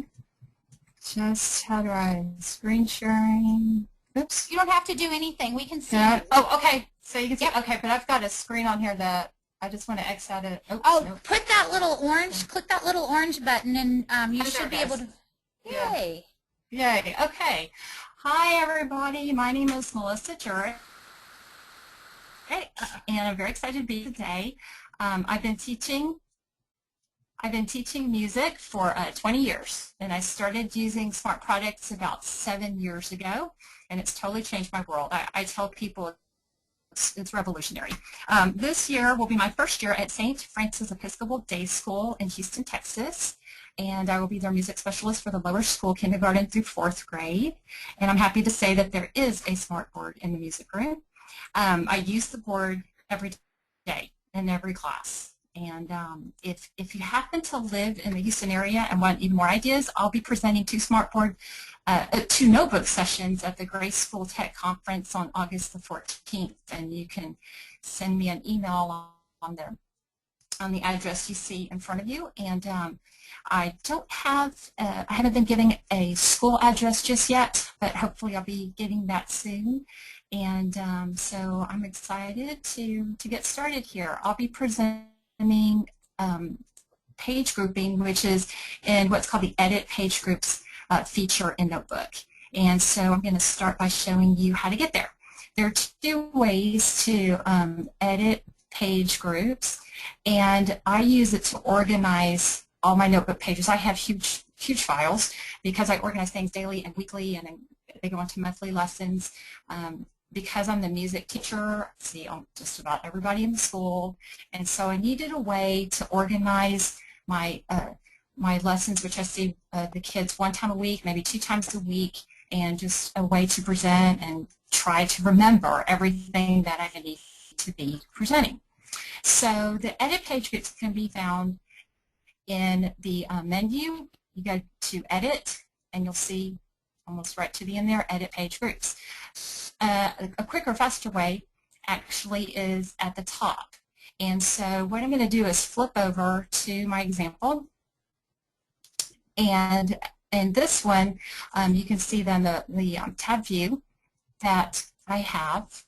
[SPEAKER 7] just, how do I, screen sharing? Oops.
[SPEAKER 4] You don't have to do anything. We can see
[SPEAKER 7] Yeah.
[SPEAKER 4] you.
[SPEAKER 7] Oh, okay. So you can see,
[SPEAKER 4] Yep.
[SPEAKER 7] okay, but I've got a screen on here that I just want to X out it. Oops,
[SPEAKER 4] Oh,
[SPEAKER 7] nope.
[SPEAKER 4] put that little orange, click that little orange button, and you
[SPEAKER 7] Oh,
[SPEAKER 4] should be
[SPEAKER 7] there it
[SPEAKER 4] able
[SPEAKER 7] is.
[SPEAKER 4] to,
[SPEAKER 7] Yeah.
[SPEAKER 4] yay.
[SPEAKER 7] Yay. Okay. Hi, everybody. My name is Melissa Jurick, and I'm very excited to be here today. I've been teaching music for 20 years, and I started using smart products about 7 years ago, and it's totally changed my world. I tell people it's revolutionary. This year will be my first year at St. Francis Episcopal Day School in Houston, Texas. And I will be their music specialist for the lower school, kindergarten through 4th grade. And I'm happy to say that there is a smart board in the music room. I use the board every day in every class. And if you happen to live in the Houston area and want even more ideas, I'll be presenting 2 smartboard, 2 notebook sessions at the Grace School Tech Conference on August the 14th. And you can send me an email on the address you see in front of you. And I don't have, I haven't been giving a school address just yet, but hopefully I'll be getting that soon. And so I'm excited to get started here. I'll be presenting page grouping, which is in what's called the Edit Page Groups feature in Notebook. And so I'm going to start by showing you how to get there. There are 2 ways to edit page groups, and I use it to organize all my notebook pages. I have huge files because I organize things daily and weekly, and then they go into monthly lessons. Because I'm the music teacher, I see just about everybody in the school, and so I needed a way to organize my my lessons, which I see the kids 1 time a week, maybe 2 times a week, and just a way to present and try to remember everything that I need to be presenting. So the edit page groups can be found in the menu. You go to Edit, and you'll see almost right to the end there, Edit Page Groups. A quicker, faster way actually is at the top. And so what I'm going to do is flip over to my example. And in this one, you can see then the tab view that I have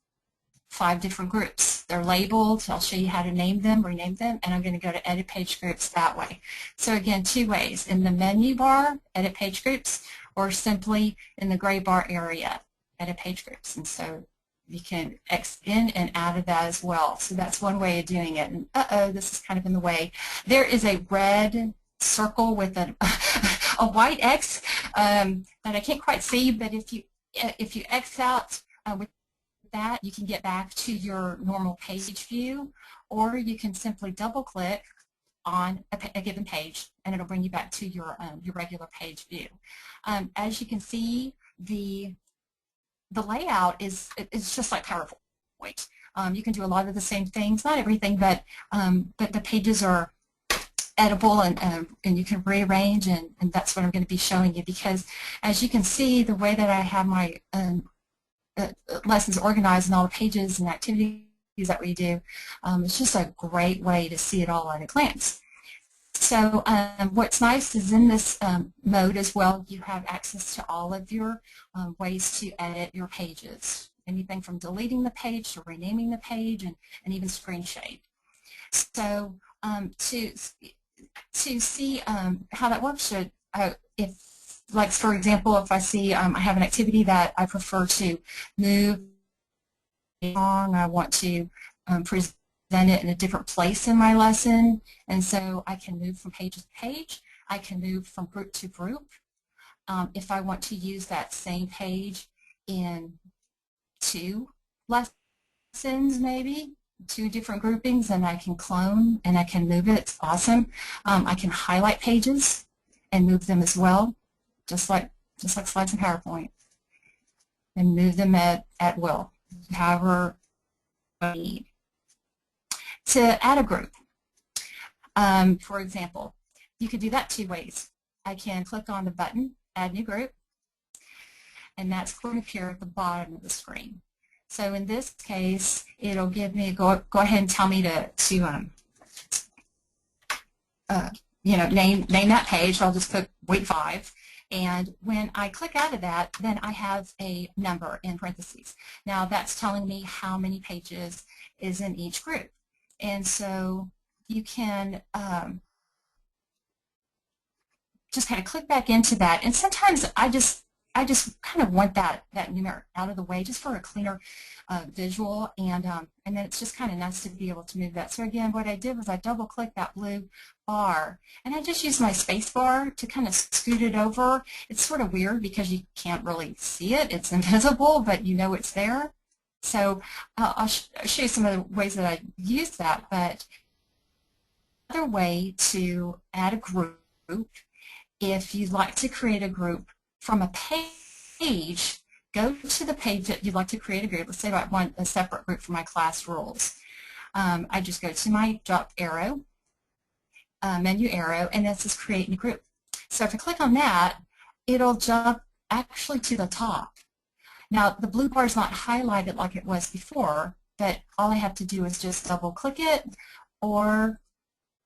[SPEAKER 7] 5 different groups. They're labeled. I'll show you how to name them, rename them, and I'm going to go to Edit Page Groups that way. So again, 2 ways. In the menu bar, Edit Page Groups, or simply in the gray bar area, Edit Page Groups. And so you can X in and out of that as well. So that's one way of doing it. And this is kind of in the way. There is a red circle with a white X that I can't quite see, but if you X out with that, you can get back to your normal page view, or you can simply double click on a given page and it'll bring you back to your regular page view. As you can see, the layout is just like PowerPoint. You can do a lot of the same things, not everything, but the pages are editable, and you can rearrange, and that's what I'm going to be showing you, because as you can see, the way that I have my lessons organized and all the pages and activities that we do, it's just a great way to see it all at a glance. So what's nice is in this mode as well, you have access to all of your ways to edit your pages. Anything from deleting the page to renaming the page, and even screen shade. So to see how that works, like for example, if I see I have an activity that I prefer to move along, I want to present it in a different place in my lesson, and so I can move from page to page. I can move from group to group. If I want to use that same page in 2 lessons, maybe 2 different groupings, and I can clone and I can move it. It's awesome. I can highlight pages and move them as well, just like slides in PowerPoint, and move them at will, however I need. To add a group, for example, you could do that 2 ways. I can click on the button, Add New Group, and that's going to appear at the bottom of the screen. So in this case, it'll give me, go ahead and tell me to name that page. I'll just put week 5. And when I click out of that, then I have a number in parentheses. Now that's telling me how many pages is in each group. And so you can just kind of click back into that. And sometimes I just kind of want that numeric out of the way just for a cleaner visual, and then it's just kind of nice to be able to move that. So again, what I did was I double clicked that blue bar, and I just used my space bar to kind of scoot it over. It's sort of weird because you can't really see it. It's invisible, but you know it's there. So I'll show you some of the ways that I use that, but another way to add a group, if you'd like to create a group from a page, go to the page that you'd like to create a group. Let's say I want a separate group for my class rules. I just go to my drop arrow, menu arrow, and this is creating a group. So if I click on that, it'll jump actually to the top. Now the blue bar is not highlighted like it was before, but all I have to do is just double click it, or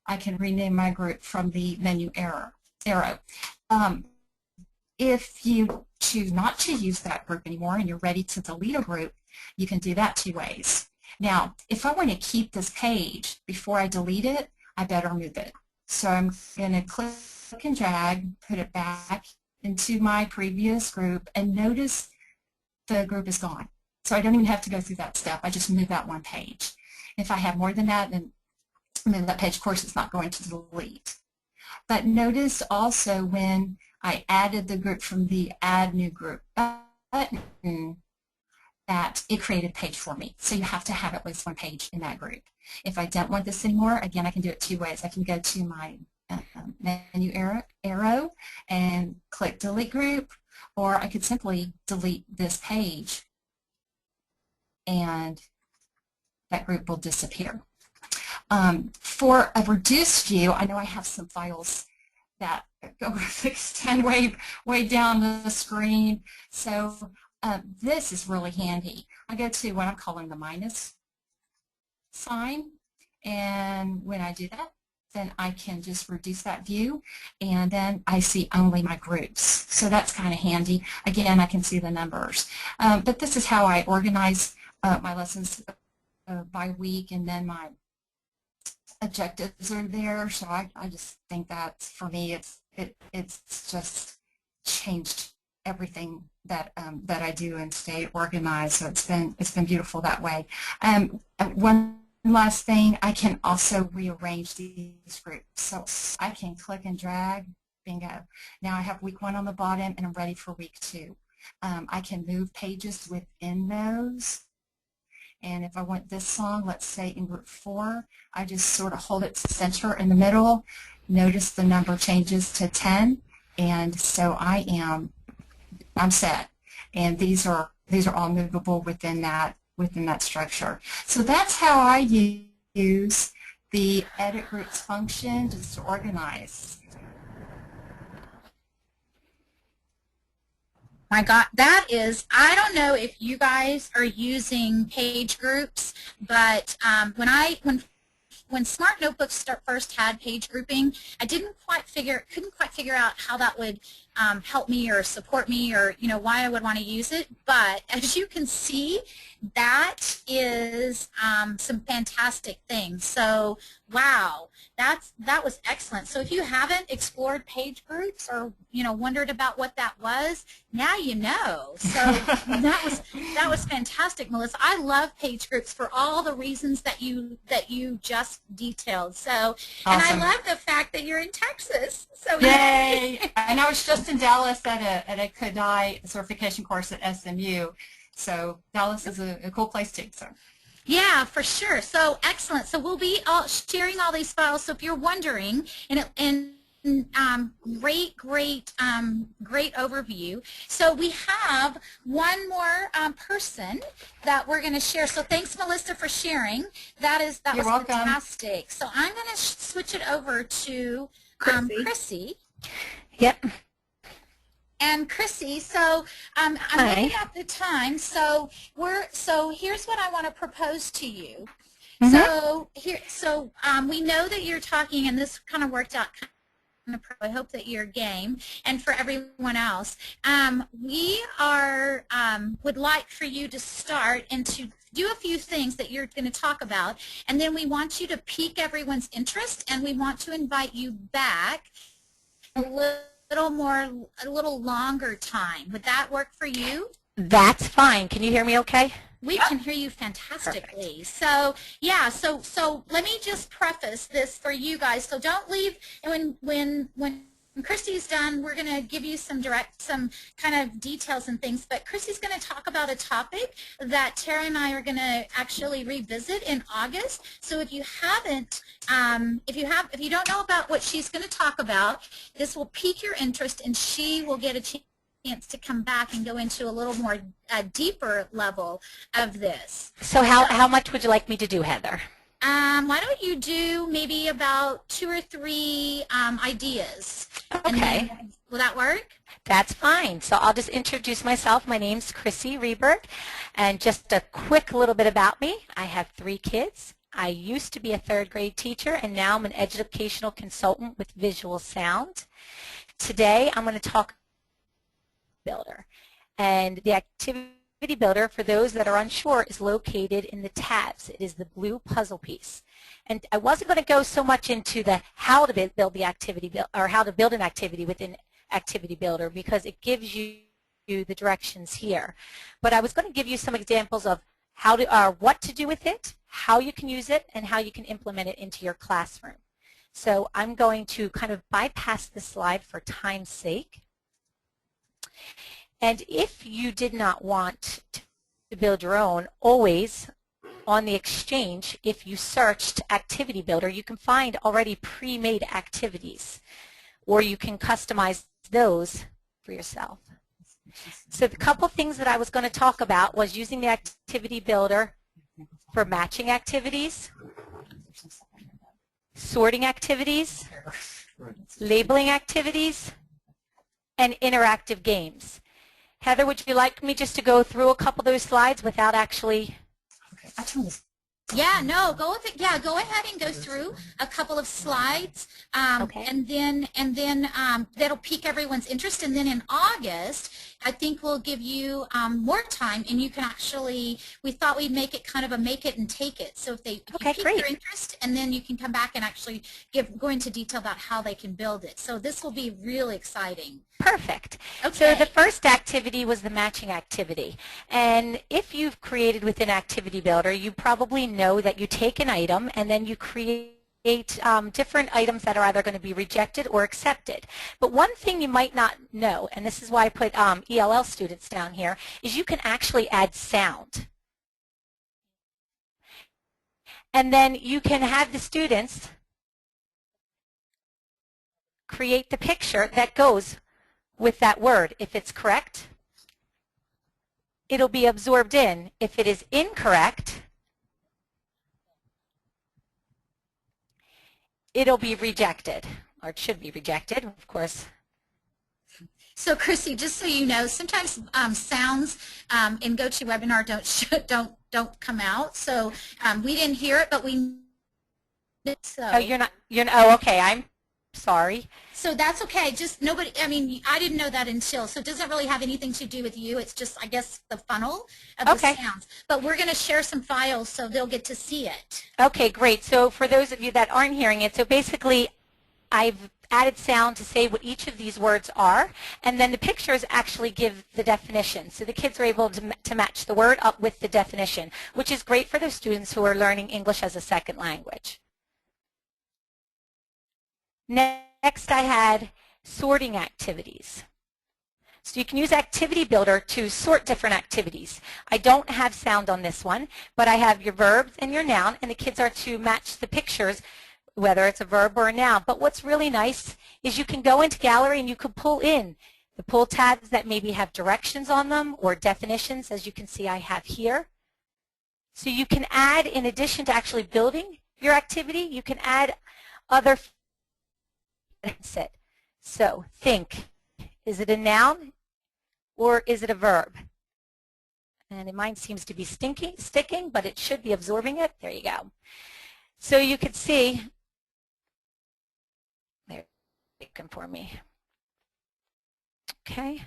[SPEAKER 7] I can rename my group from the menu arrow. If you choose not to use that group anymore and you're ready to delete a group, you can do that 2 ways. Now, if I want to keep this page before I delete it, I better move it. So I'm going to click and drag, put it back into my previous group, and notice the group is gone. So I don't even have to go through that step. I just move that one page. If I have more than that, then move that page. Of course, it's not going to delete. But notice also when I added the group from the Add New Group button that it created a page for me. So you have to have at least one page in that group. If I don't want this anymore, again, I can do it 2 ways. I can go to my menu arrow and click Delete Group, or I could simply delete this page and that group will disappear. For a reduced view, I know I have some files that go extend way down the screen. So this is really handy. I go to what I'm calling the minus sign, and when I do that, then I can just reduce that view, and then I see only my groups. So that's kind of handy. Again, I can see the numbers. But this is how I organize my lessons by week, and then my objectives are there. So I just think that for me it's just changed everything that that I do and stay organized. So it's been beautiful that way. One last thing, I can also rearrange these groups. So I can click and drag, bingo. Now I have week 1 on the bottom and I'm ready for week 2. I can move pages within those. And if I want this song, let's say in group 4, I just sort of hold it to center in the middle. Notice the number changes to 10, and so I'm set. And these are all movable within that structure. So that's how I use the edit groups function just to organize.
[SPEAKER 4] My God, that is, I don't know if you guys are using page groups, but when Smart Notebooks first had page grouping, I couldn't quite figure out how that would help me or support me, or why I would want to use it. But as you can see, that is some fantastic things. So wow, that was excellent. So if you haven't explored page groups or wondered about what that was, now you know. So that was fantastic, Melissa. I love page groups for all the reasons that you just detailed. So
[SPEAKER 7] Awesome.
[SPEAKER 4] And I love the fact that you're in Texas. So
[SPEAKER 7] yay! And I was just in Dallas at a Kodai certification course at SMU. So Dallas is a cool place too. So.
[SPEAKER 4] Yeah, for sure. So excellent. So we'll be sharing all these files. So if you're wondering, great overview. So we have one more person that we're going to share. So thanks, Melissa, for sharing. That was
[SPEAKER 7] welcome.
[SPEAKER 4] Fantastic. So I'm going to switch it over to Chrissy.
[SPEAKER 8] Yep.
[SPEAKER 4] And Chrissy, so I'm looking at the time. So here's what I want to propose to you. Mm-hmm. We know that you're talking, and this kind of worked out. I hope that you're game, and for everyone else, we would like for you to start and to do a few things that you're going to talk about, and then we want you to pique everyone's interest, and we want to invite you back a little longer time. Would that work for you?
[SPEAKER 8] That's fine. Can you hear me okay?
[SPEAKER 4] We can hear you fantastically. Perfect. So yeah, so let me just preface this for you guys. So don't leave when When Chrissy's done, we're going to give you some kind of details and things, but Chrissy's going to talk about a topic that Tara and I are going to actually revisit in August. So if you haven't, if you don't know about what she's going to talk about, this will pique your interest and she will get a chance to come back and go into a little more deeper level of this.
[SPEAKER 8] So how much would you like me to do, Heather?
[SPEAKER 4] Why don't you do maybe about 2 or 3 ideas?
[SPEAKER 8] Okay.
[SPEAKER 4] Will that work?
[SPEAKER 8] That's fine. So I'll just introduce myself. My name's Chrissy Rebert, and just a quick little bit about me. I have 3 kids. I used to be a 3rd grade teacher, and now I'm an educational consultant with visual sound. Today I'm going to talk about Builder, and the activity Builder, for those that are unsure, is located in the tabs. It is the blue puzzle piece. And I wasn't going to go so much into the how to build the activity or how to build an activity within Activity Builder because it gives you the directions here. But I was going to give you some examples of how to what to do with it, how you can use it, and how you can implement it into your classroom. So I'm going to kind of bypass this slide for time's sake. And if you did not want to build your own, always on the Exchange, if you searched Activity Builder, you can find already pre-made activities, or you can customize those for yourself. So the couple things that I was going to talk about was using the Activity Builder for matching activities, sorting activities, labeling activities, and interactive games. Heather, would you like me just to go through a couple of those slides without actually...
[SPEAKER 4] Yeah, no, go with it. Yeah, go ahead and go through a couple of slides,
[SPEAKER 8] Okay.
[SPEAKER 4] and then that'll pique everyone's interest. And then in August, I think we'll give you more time, and you can actually. We thought we'd make it kind of a make it and take it. So if you pique your interest, and then you can come back and actually go into detail about how they can build it. So this will be really exciting.
[SPEAKER 8] Perfect.
[SPEAKER 4] Okay.
[SPEAKER 8] So the first activity was the matching activity. And if you've created within Activity Builder, you probably know that you take an item and then you create different items that are either going to be rejected or accepted. But one thing you might not know, and this is why I put ELL students down here, is you can actually add sound. And then you can have the students create the picture that goes with that word. If it's correct, it'll be absorbed in. If it is incorrect, it'll be rejected, or it should be rejected, of course.
[SPEAKER 4] So Chrissy, just so you know, sometimes sounds in GoToWebinar don't come out. So we didn't hear it, but we. So.
[SPEAKER 8] Oh, you're not. Oh, okay. I'm sorry.
[SPEAKER 4] So that's okay. Just nobody. I mean, I didn't know that until. So it doesn't really have anything to do with you. It's just, I guess, the funnel of the sounds. But we're going to share some files so they'll get to see it.
[SPEAKER 8] Okay, great. So for those of you that aren't hearing it, so basically, I've added sound to say what each of these words are, and then the pictures actually give the definition. So the kids are able to match the word up with the definition, which is great for those students who are learning English as a second language. Next, I had sorting activities. So you can use Activity Builder to sort different activities. I don't have sound on this one, but I have your verbs and your noun, and the kids are to match the pictures, whether it's a verb or a noun. But what's really nice is you can go into Gallery and you can pull in the pull tabs that maybe have directions on them or definitions, as you can see I have here. So you can add, in addition to actually building your activity, you can add other. So think, is it a noun or is it a verb? And mine seems to be sticking, but it should be absorbing it. There you go. So you could see, there, looking for me. Okay.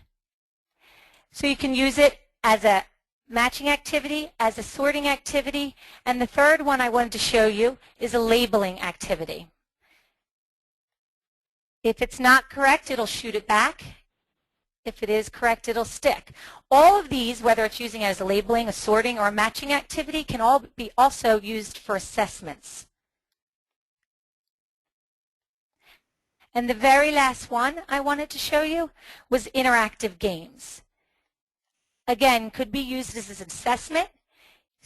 [SPEAKER 8] So you can use it as a matching activity, as a sorting activity, and the third one I wanted to show you is a labeling activity. If it's not correct, it'll shoot it back. If it is correct, it'll stick. All of these, whether it's using it as a labeling, a sorting, or a matching activity, can all be also used for assessments. And the very last one I wanted to show you was interactive games. Again, could be used as an assessment.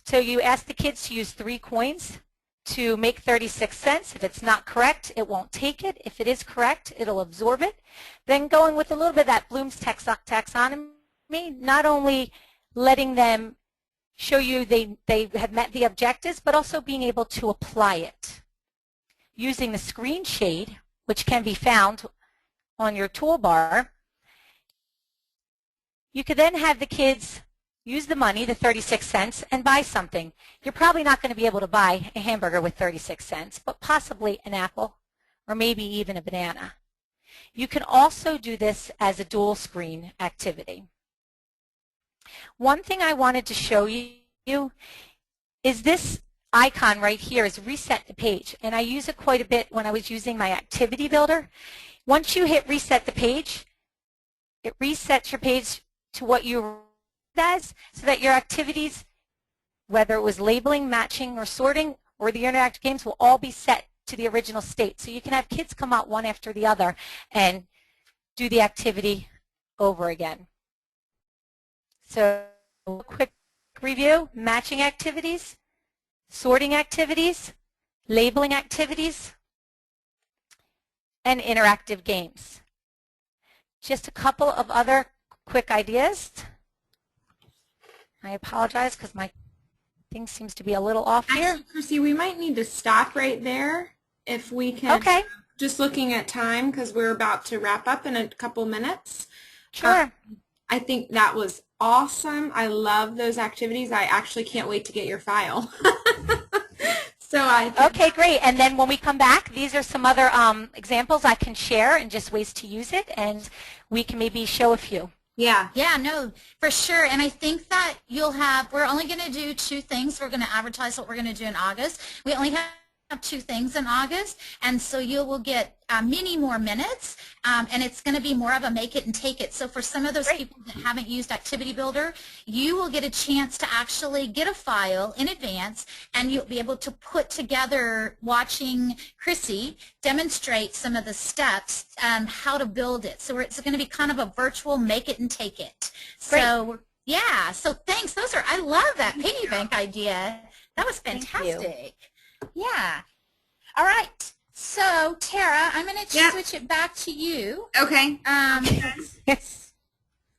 [SPEAKER 8] So you ask the kids to use 3 coins to make 36 cents. If it's not correct, it won't take it. If it is correct, it'll absorb it. Then going with a little bit of that Bloom's taxonomy, not only letting them show you they have met the objectives, but also being able to apply it. Using the screen shade, which can be found on your toolbar, you could then have the kids use the money, the 36 cents, and buy something. You're probably not going to be able to buy a hamburger with 36 cents, but possibly an apple or maybe even a banana. You can also do this as a dual screen activity. One thing I wanted to show you is this icon right here is reset the page, and I use it quite a bit when I was using my activity builder. Once you hit reset the page, it resets your page to what you does so that your activities, whether it was labeling, matching, or sorting, or the interactive games, will all be set to the original state. So you can have kids come out one after the other and do the activity over again. So a quick review: matching activities, sorting activities, labeling activities, and interactive games. Just a couple of other quick ideas. I apologize because my thing seems to be a little off here.
[SPEAKER 1] Actually, Chrissy, we might need to stop right there if we can.
[SPEAKER 8] Okay.
[SPEAKER 1] Just looking at time because we're about to wrap up in a couple minutes.
[SPEAKER 8] Sure.
[SPEAKER 1] I think that was awesome. I love those activities. I actually can't wait to get your file.
[SPEAKER 8] Okay, great. And then when we come back, these are some other examples I can share and just ways to use it, and we can maybe show a few.
[SPEAKER 1] Yeah.
[SPEAKER 4] Yeah, no, for sure. And I think that you'll have, we're only going to do 2 things. We're going to advertise what we're going to do in August. We only have 2 things in August, and so you will get many more minutes, and it's going to be more of a make it and take it. So for some of those people that haven't used Activity Builder, you will get a chance to actually get a file in advance, and you'll be able to put together, watching Chrissy demonstrate some of the steps and how to build it. So it's going to be kind of a virtual make it and take it. So yeah, so thanks. Those are, I love that piggy bank idea. That was fantastic. Yeah. All right. So, Tara, I'm going to switch it back to you.
[SPEAKER 1] Okay.
[SPEAKER 8] Yes.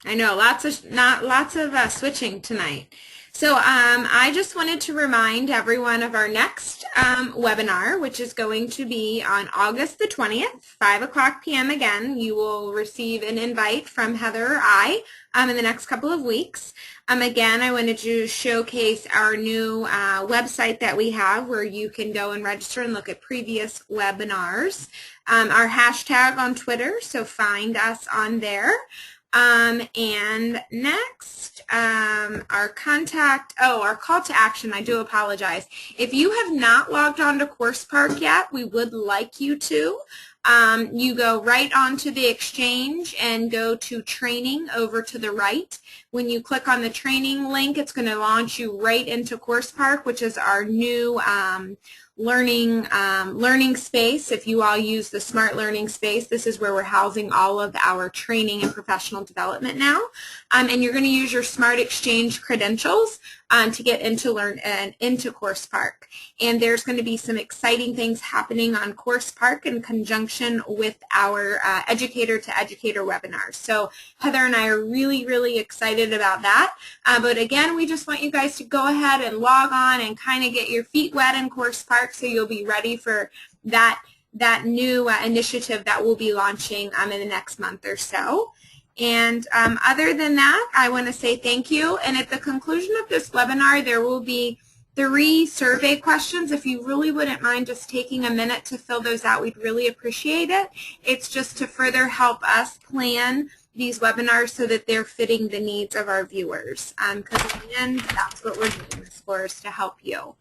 [SPEAKER 1] I know, lots of switching tonight. So I just wanted to remind everyone of our next webinar, which is going to be on August the 20th, 5 p.m. again. You will receive an invite from Heather or I in the next couple of weeks. Again, I wanted to showcase our new website that we have where you can go and register and look at previous webinars. Our hashtag on Twitter, so find us on there. And next, our call to action, I do apologize. If you have not logged on to CoursePark yet, we would like you to. You go right onto the Exchange and go to training over to the right. When you click on the training link, it's going to launch you right into CoursePark, which is our new learning space. If you all use the Smart Learning Space, this is where we're housing all of our training and professional development now. And you're going to use your Smart Exchange credentials to get into CoursePark. And there's going to be some exciting things happening on CoursePark in conjunction with our Educator2Educator webinars. So Heather and I are really, really excited about that. But again, we just want you guys to go ahead and log on and kind of get your feet wet in CoursePark so you'll be ready for that new initiative that we'll be launching in the next month or so. And other than that, I want to say thank you. And at the conclusion of this webinar, there will be 3 survey questions. If you really wouldn't mind just taking a minute to fill those out, we'd really appreciate it. It's just to further help us plan these webinars so that they're fitting the needs of our viewers. Because in the end, that's what we're doing this for, is to help you.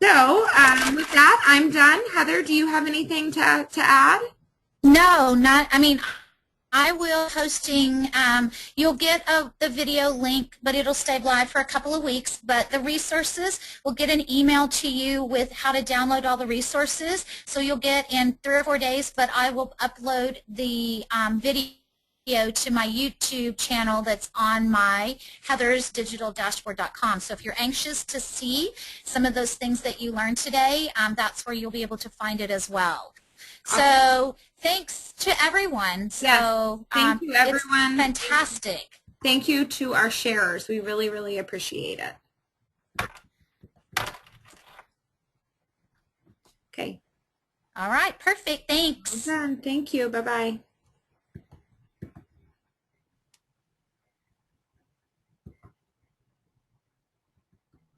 [SPEAKER 1] So with that, I'm done. Heather, do you have anything to add?
[SPEAKER 4] No, not, I mean, I will hosting, you'll get the video link, but it'll stay live for a couple of weeks. But the resources, will get an email to you with how to download all the resources. So you'll get in 3 or 4 days, but I will upload the video to my YouTube channel that's on my heathersdigitaldashboard.com. So if you're anxious to see some of those things that you learned today, that's where you'll be able to find it as well. So thanks to everyone. So
[SPEAKER 1] thank you, everyone.
[SPEAKER 4] It's fantastic.
[SPEAKER 1] Thank you to our sharers. We really, really appreciate it. Okay.
[SPEAKER 4] All right. Perfect. Thanks.
[SPEAKER 1] Well done. Thank you. Bye-bye.